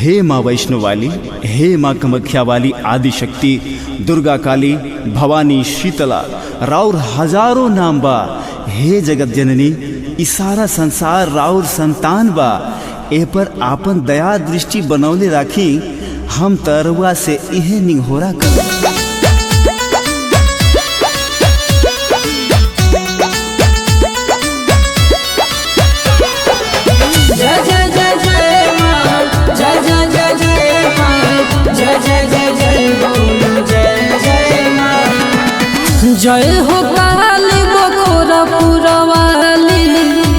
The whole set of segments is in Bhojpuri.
हे माँ वैष्णो वाली, हे माँ कामाख्या वाली आदि शक्ति, दुर्गा काली, भवानी, शीतला, राउर हजारों नाम बा। हे जगत जननी, ई सारा संसार राउर संतान बा। ए पर आपन दया दृष्टि बनौले राखी। हम तरवा से इहे निघोरा कर। जय हो काली बखोरापुर वाली,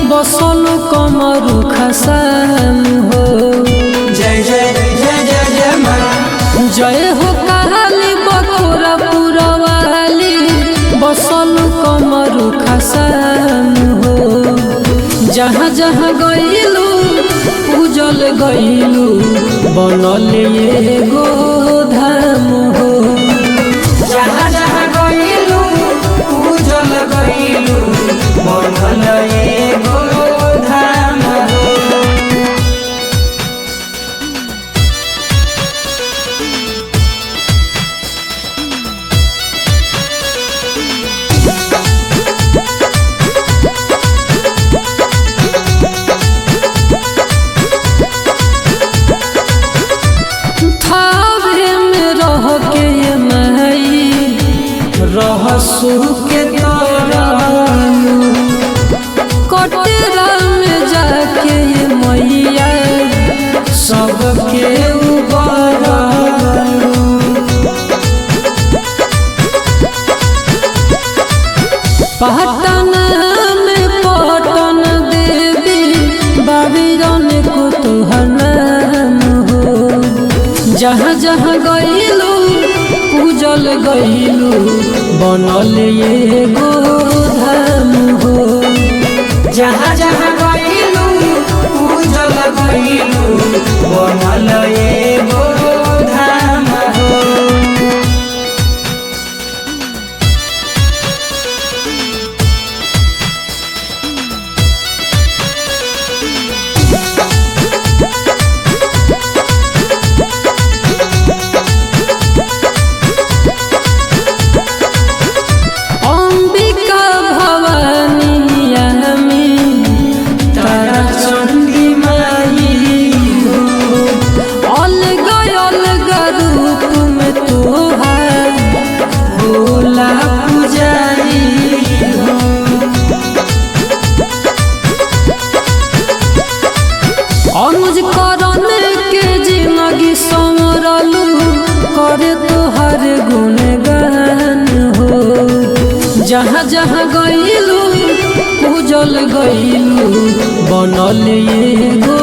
बसल कमरु खसान हो। जय जय जय जय जय माँ। जय हो काली बखोरापुर वाली, बसल कमरु खसान हो। जहाँ जहाँ गइलू पूजल गइलू, बनल एगो धाम हो। जहाँ जहाँ गइलू पूजल गइलू, बनल एगो धाम हो। थावे में रह के ये माई, रहसु के तोरालू। कटेरा में जाके ये मैया, सबके उबरालू। पटना में पटन देवी, बाबीरन को तोहर नाम हो। जहाँ जहाँ गइलू पूजल गइलू, बनल एगो धाम हो। जहाँ जहाँ गइलू पूजल गइलू, बनल एगो धाम हो। अंबिका भवानी यामी, तारा चंडी माई हो। अलग अलग रूप में तोहार भोला पुजारी हो। अनुज करन के जिंदगी संवरलू, करे तोहर गुणगान हो। जहाँ जहाँ गइलू पूजल गइलू, बनल एगो